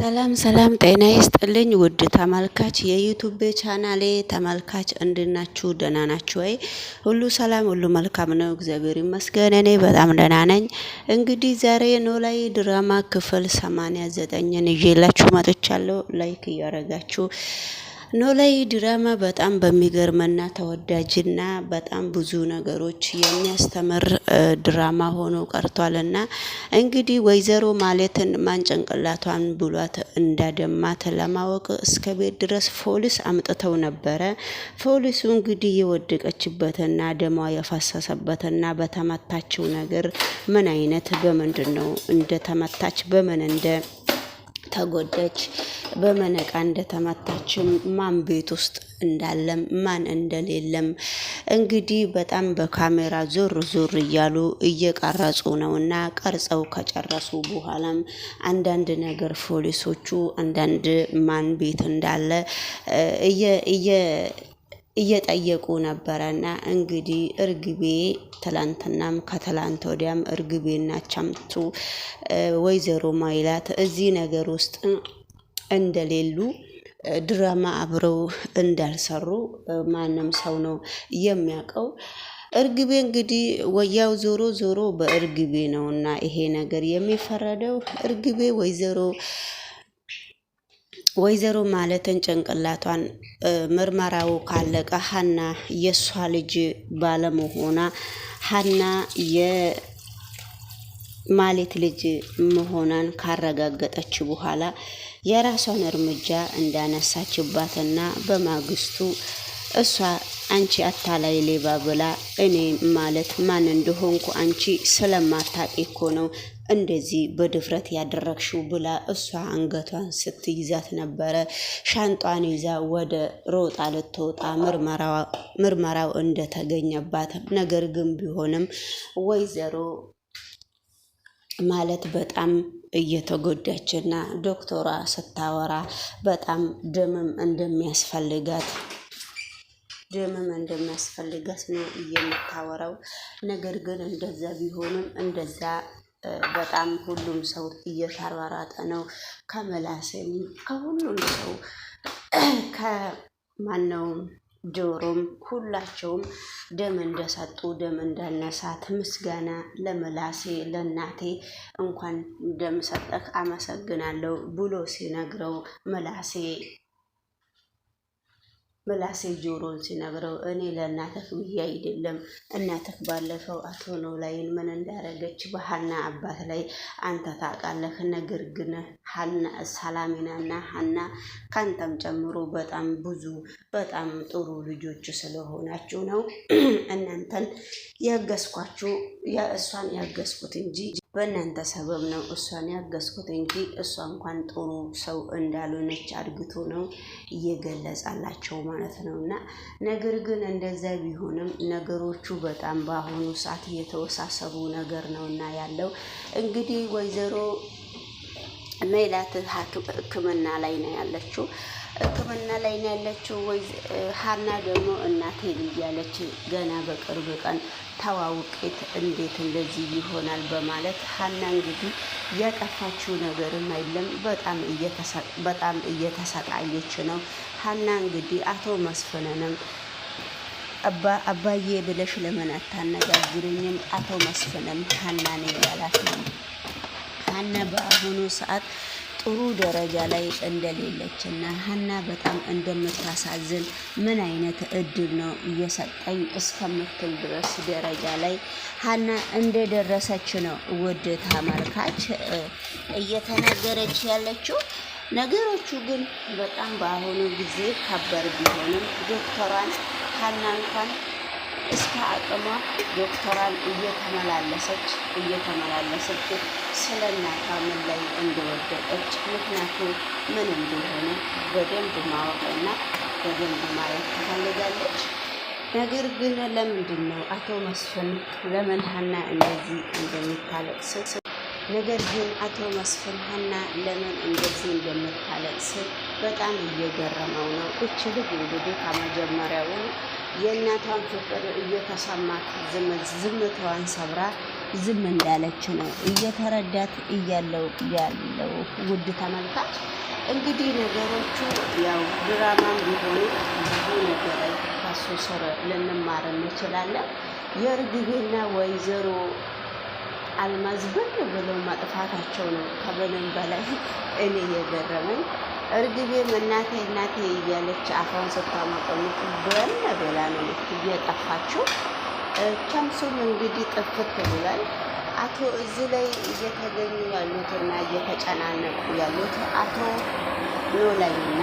ሰላም ሰላም ጤና ይስጥልኝ ውድ ተመልካች የዩቲዩብ ቻናሌ ተመልካች እንድናችሁ ደህና ናችሁ ወይ? ሁሉ ሰላም ሁሉ መልካም ነው፣ እግዚአብሔር ይመስገን። እኔ በጣም ደህና ነኝ። እንግዲህ ዛሬ ኖላዊ ድራማ ክፍል 89ን ይዤላችሁ መጥቻለሁ። ላይክ እያረጋችሁ ኖላዊ ድራማ በጣም በሚገርምና ተወዳጅና በጣም ብዙ ነገሮች የሚያስተምር ድራማ ሆኖ ቀርቷልና እንግዲህ ወይዘሮ ማለትን ማን ጭንቅላቷን ብሏት እንዳደማት ለማወቅ እስከ ቤት ድረስ ፖሊስ አምጥተው ነበረ። ፖሊሱ እንግዲህ የወደቀችበትና ደሟ የፈሰሰበትና በተመታችው ነገር ምን አይነት በምንድን ነው እንደተመታች በምን እንደ ተጎደች በምን እቃ እንደተመታችም ማን ቤት ውስጥ እንዳለም ማን እንደሌለም እንግዲህ በጣም በካሜራ ዞር ዞር እያሉ እየቀረጹ ነውና ቀርጸው ከጨረሱ በኋላም አንዳንድ ነገር ፖሊሶቹ አንዳንድ ማን ቤት እንዳለ እየጠየቁ ነበረና እንግዲህ እርግቤ ትላንትናም ከትላንት ወዲያም እርግቤና ቻምቱ ወይዘሮ ማይላት እዚህ ነገር ውስጥ እንደሌሉ ድራማ አብረው እንዳልሰሩ ማንም ሰው ነው የሚያውቀው። እርግቤ እንግዲህ ወያው ዞሮ ዞሮ በእርግቤ ነውና ይሄ ነገር የሚፈረደው እርግቤ ወይዘሮ ማለትን ጭንቅላቷን ምርመራው ካለቀ ሀና የሷ ልጅ ባለመሆኗ ሀና የማሌት ልጅ መሆኗን ካረጋገጠች በኋላ የራሷን እርምጃ እንዳነሳችባትና በማግስቱ እሷ አንቺ አታላይ ሌባ ብላ እኔ ማለት ማን እንደሆንኩ አንቺ ስለማታውቂ እኮ ነው እንደዚህ በድፍረት ያደረግሽው ብላ እሷ አንገቷን ስትይዛት ነበረ። ሻንጧን ይዛ ወደ ሮጣ ልትወጣ ምርመራው እንደተገኘባት ነገር ግን ቢሆንም ወይዘሮ ማለት በጣም እየተጎዳችና ዶክተሯ ስታወራ በጣም ደምም እንደሚያስፈልጋት ነው የምታወራው። ነገር ግን እንደዛ ቢሆንም እንደዛ በጣም ሁሉም ሰው እየተሯሯጠ ነው። ከመላስም ከሁሉም ሰው ከማነው ጆሮም ሁላቸውም ደም እንደሰጡ ደም እንዳነሳት ምስጋና ለመላሴ ለእናቴ እንኳን ደም ሰጠህ አመሰግናለሁ ብሎ ሲነግረው መላሴ ጆሮን ሲነግረው እኔ ለእናትህ ብዬ አይደለም፣ እናትህ ባለፈው አቶ ኖላዊን ምን እንዳረገች በሀና አባት ላይ አንተ ታውቃለህ። ነገር ግን ሀና ሰላሚናና ሀና ካንተም ጨምሮ በጣም ብዙ በጣም ጥሩ ልጆች ስለሆናችሁ ነው እናንተን ያገዝኳችሁ። እሷን ያገዝኩት እንጂ በእናንተ ሰበብ ነው እሷን ያገዝኩት እንጂ እሷ እንኳን ጥሩ ሰው እንዳልሆነች አድግቶ ነው እየገለጻላቸው ማለት ነው። እና ነገር ግን እንደዛ ቢሆንም ነገሮቹ በጣም በአሁኑ ሰዓት እየተወሳሰቡ ነገር ነው እና ያለው እንግዲህ ወይዘሮ ሜላት ሕክምና ላይ ነው ያለችው። ሀና ደግሞ እናቴ እያለች ገና በቅርብ ቀን ተዋውቄት እንዴት እንደዚህ ይሆናል በማለት ሀና እንግዲህ ያጠፋችው ነገርም አይደለም፣ በጣም እየተሰቃየች ነው። ሀና እንግዲህ አቶ መስፍንንም አባዬ ብለሽ ለምን አታነጋግሩኝም? አቶ መስፍንም ሀናን እያላት ነው። ሀና በአሁኑ ሰዓት ጥሩ ደረጃ ላይ እንደሌለች እና ሀና በጣም እንደምታሳዝን ምን አይነት እድል ነው እየሰጠኝ እስከምትል ድረስ ደረጃ ላይ ሀና እንደደረሰች ነው ውድ ተመልካች እየተናገረች ያለችው። ነገሮቹ ግን በጣም በአሁኑ ጊዜ ከባድ ቢሆንም ዶክተሯን ሀና እንኳን እስከ አቅሟ ዶክተሯን እየተመላለሰች ስለ እናቷ ምን ላይ እንደወደቀች ምክንያቱ ምን እንደሆነ በደንብ ማወቅና በደንብ ማየት ትፈልጋለች። ነገር ግን ለምንድን ነው አቶ መስፍን ለምን ሀና እንደዚህ እንደምታለቅስ ነገር ግን አቶ መስፍን ሀና ለምን እንደዚህ እንደምታለቅስ በጣም እየገረመው ነው። እች ልጅ እንግዲህ ከመጀመሪያው የእናቷን ፍቅር እየተሰማት ዝምታዋን ሰብራ ዝም እንዳለች ነው እየተረዳት ያለው ውድ ተመልካች። እንግዲህ ነገሮቹ ያው ድራማም ቢሆኑ ብዙ ነገር ከሱ ስር ልንማር እንችላለን። የእርግቤና ወይዘሮ አልማዝ ብር ብለው መጥፋታቸው ነው ከምንም በላይ እኔ የገረመኝ። እርግቤም እናቴ እናቴ እያለች አፏን ስታመቀሙቅ በነ ብላ ነው እየጠፋችው። ቸምሱም እንግዲህ ጥፍት ብሏል። አቶ እዚህ ላይ እየተገኙ ያሉትና እየተጨናነቁ ያሉት አቶ ኖላዊና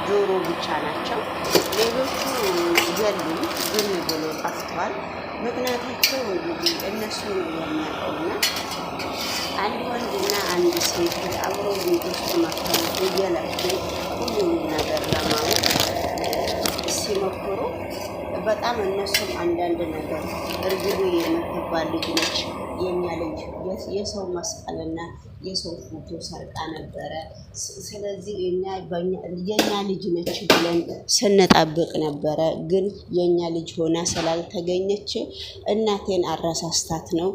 ጆሮ ብቻ ናቸው። ሌሎቹ የሉም፣ ዝም ብሎ ጠፍተዋል። ምክንያታቸው እንግዲህ እነሱ ነው የሚያውቀውና አንድ ወንድና አንድ ሴት አብሮ ቤት ውስጥ መጥተው እየለፉ ሁሉም ነገር ለማወቅ ሲሞክሩ በጣም እነሱም አንዳንድ ነገር እርግቤ የምትባል ልጅ ነች የኛ ልጅ የሰው መስቀልና የሰው ፎቶ ሰርቃ ነበረ። ስለዚህ የኛ ልጅ ነች ብለን ስንጠብቅ ነበረ። ግን የኛ ልጅ ሆና ስላልተገኘች እናቴን አረሳስታት ነው።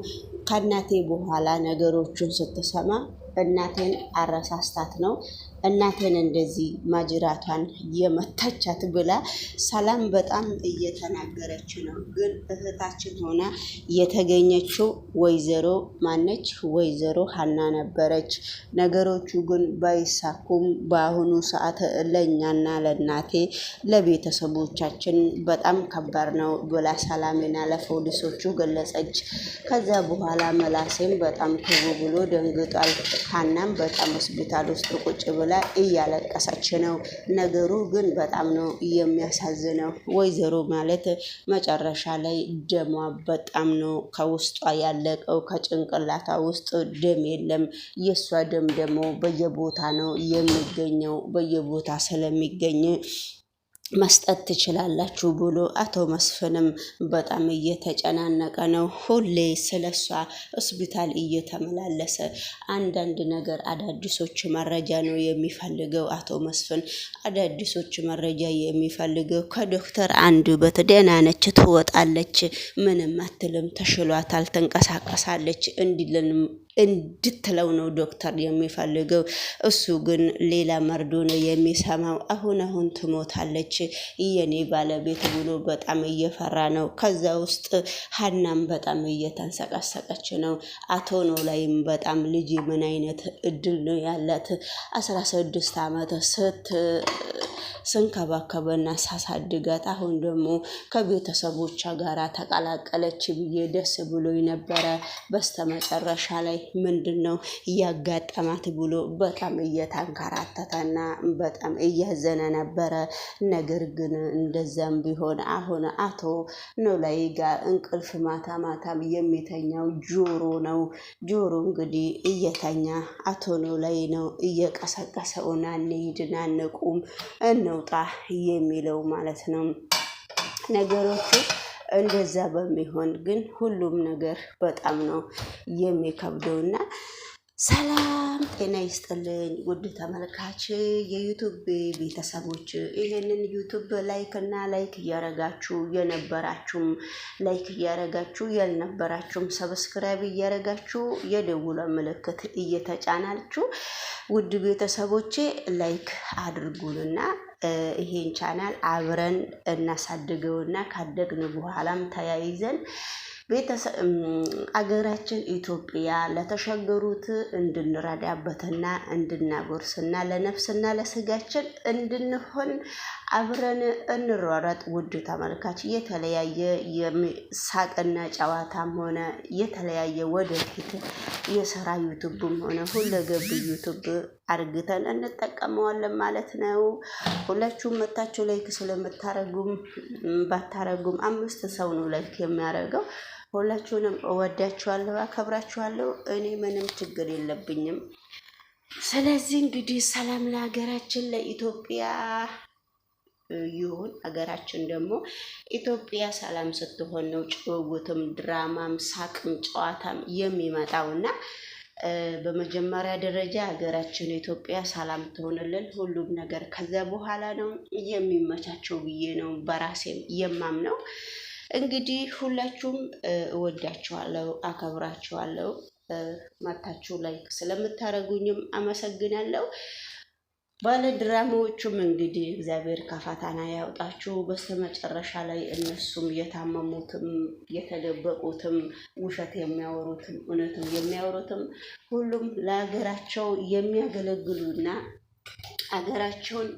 ከእናቴ በኋላ ነገሮቹን ስትሰማ እናቴን አረሳስታት ነው እናቴን እንደዚህ ማጅራቷን የመታቻት ብላ ሰላም በጣም እየተናገረች ነው። ግን እህታችን ሆና የተገኘችው ወይዘሮ ማነች? ወይዘሮ ሀና ነበረች። ነገሮቹ ግን ባይሳኩም በአሁኑ ሰዓት ለእኛና ለእናቴ ለቤተሰቦቻችን በጣም ከባድ ነው ብላ ሰላሜና ለፖሊሶቹ ገለጸች። ከዛ በኋላ መላሴም በጣም ክቡ ብሎ ደንግጧል። ሀናም በጣም ሆስፒታል ውስጥ ቁጭ ብላ እያለቀሰች ነው። ነገሩ ግን በጣም ነው የሚያሳዝነው። ወይዘሮ ማለት መጨረሻ ላይ ደሟ በጣም ነው ከውስጧ ያለቀው። ከጭንቅላቷ ውስጥ ደም የለም። የእሷ ደም ደግሞ በየቦታ ነው የሚገኘው። በየቦታ ስለሚገኝ መስጠት ትችላላችሁ ብሎ አቶ መስፍንም በጣም እየተጨናነቀ ነው። ሁሌ ስለሷ ሆስፒታል እየተመላለሰ አንዳንድ ነገር አዳዲሶች መረጃ ነው የሚፈልገው። አቶ መስፍን አዳዲሶች መረጃ የሚፈልገው ከዶክተር አንዱ በተደህና ነች፣ ትወጣለች፣ ምንም አትልም፣ ተሽሏታል፣ ትንቀሳቀሳለች እንድትለው ነው ዶክተር የሚፈልገው። እሱ ግን ሌላ መርዶ ነው የሚሰማው። አሁን ትሞታለች የኔ ባለቤት ብሎ በጣም እየፈራ ነው። ከዛ ውስጥ ሀናም በጣም እየተንሰቀሰቀች ነው። አቶ ኖላዊም በጣም ልጅ ምን አይነት እድል ነው ያላት 16 ዓመት ስንከባከበና ሳሳድጋት አሁን ደግሞ ከቤተሰቦቿ ጋር ተቀላቀለች ብዬ ደስ ብሎኝ ነበረ። በስተመጨረሻ ላይ ምንድነው እያጋጠማት ብሎ በጣም እየተንከራተተና በጣም እያዘነ ነበረ። ነገር ግን እንደዛም ቢሆን አሁን አቶ ኖላዊ ጋር እንቅልፍ ማታም የሚተኛው ጆሮ ነው። ጆሮ እንግዲህ እየተኛ አቶ ኖላዊ ነው እየቀሰቀሰውና እንሂድና እንቁም እንውጣ የሚለው ማለት ነው። ነገሮቹ እንደዛ በሚሆን ግን ሁሉም ነገር በጣም ነው የሚከብደውና ሰላም ጤና ይስጥልኝ ውድ ተመልካች የዩቱብ ቤተሰቦች፣ ይሄንን ዩቱብ ላይክ እያረጋችሁ የነበራችሁም ላይክ እያረጋችሁ ያልነበራችሁም ሰብስክራይብ እያረጋችሁ የደውለ ምልክት እየተጫናችሁ ውድ ቤተሰቦቼ ላይክ አድርጉንና ይሄን ቻናል አብረን እናሳድገውና ካደግን በኋላም ተያይዘን አገራችን ኢትዮጵያ ለተሸገሩት እንድንረዳበትና እንድናጎርስና ለነፍስና ለስጋችን እንድንሆን አብረን እንሯሯጥ። ውድ ተመልካች የተለያየ ሳቅና ጨዋታም ሆነ የተለያየ ወደፊት የስራ ዩቱብም ሆነ ሁለገብ ዩቱብ አርግተን እንጠቀመዋለን ማለት ነው። ሁላችሁም መታችሁ ላይክ ስለምታረጉም ባታረጉም 5 ሰው ነው ላይክ የሚያደርገው። ሁላችሁንም እወዳችኋለሁ፣ አከብራችኋለሁ። እኔ ምንም ችግር የለብኝም። ስለዚህ እንግዲህ ሰላም ለሀገራችን ለኢትዮጵያ ይሁን። ሀገራችን ደግሞ ኢትዮጵያ ሰላም ስትሆን ነው ጭውውትም ድራማም ሳቅም ጨዋታም የሚመጣውና በመጀመሪያ ደረጃ ሀገራችን ኢትዮጵያ ሰላም ትሆንልን። ሁሉም ነገር ከዛ በኋላ ነው የሚመቻቸው ብዬ ነው በራሴም የማምነው። እንግዲህ ሁላችሁም እወዳችኋለሁ፣ አከብራችኋለሁ። መታችሁ ላይክ ስለምታረጉኝም አመሰግናለሁ። ባለ ድራማዎቹም እንግዲህ እግዚአብሔር ከፈተና ያውጣችሁ። በስተመጨረሻ ላይ እነሱም የታመሙትም የተደበቁትም ውሸት የሚያወሩትም እውነትም የሚያወሩትም ሁሉም ለሀገራቸው የሚያገለግሉና አገራቸውን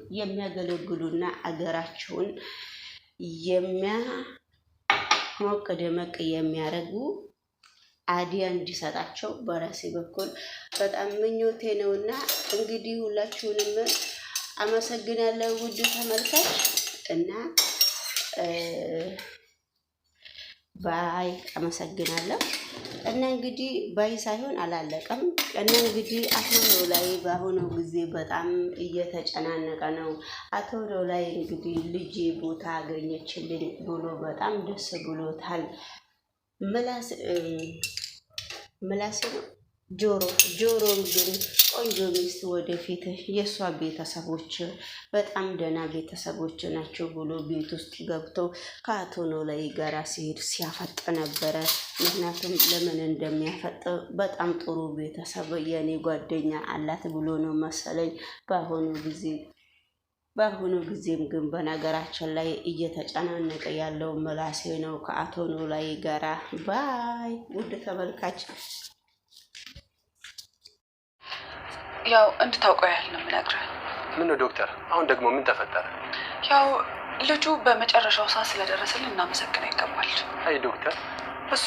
ሞቅ ደመቅ የሚያደርጉ አዲያ እንዲሰጣቸው በራሴ በኩል በጣም ምኞቴ ነውና እንግዲህ ሁላችሁንም አመሰግናለሁ ውድ ተመልካች እና ባይ አመሰግናለሁ። እና እንግዲህ ባይ ሳይሆን አላለቀም። እና እንግዲህ አቶ ኖላዊ በአሁኑ ጊዜ በጣም እየተጨናነቀ ነው። አቶ ኖላዊ እንግዲህ ልጄ ቦታ አገኘችልኝ ብሎ በጣም ደስ ብሎታል። ምላስ ነው ጆሮን ግን ቆንጆ ሚስት ወደፊት የእሷ ቤተሰቦች በጣም ደህና ቤተሰቦች ናቸው ብሎ ቤት ውስጥ ገብቶ ከአቶ ኖላዊ ጋር ሲሄድ ሲያፈጥ ነበረ። ምክንያቱም ለምን እንደሚያፈጥ በጣም ጥሩ ቤተሰብ የኔ ጓደኛ አላት ብሎ ነው መሰለኝ። በአሁኑ ጊዜም ግን በነገራችን ላይ እየተጨናነቀ ያለው ምላሴ ነው ከአቶ ኖላዊ ጋራ። ባይ ውድ ተመልካች ያው እንድታውቀው ያህል ነው የምነግርህ። ምን ነው ዶክተር፣ አሁን ደግሞ ምን ተፈጠረ? ያው ልጁ በመጨረሻው ሰዓት ስለደረሰልን እናመሰግነው ይገባል። አይ ዶክተር እሱ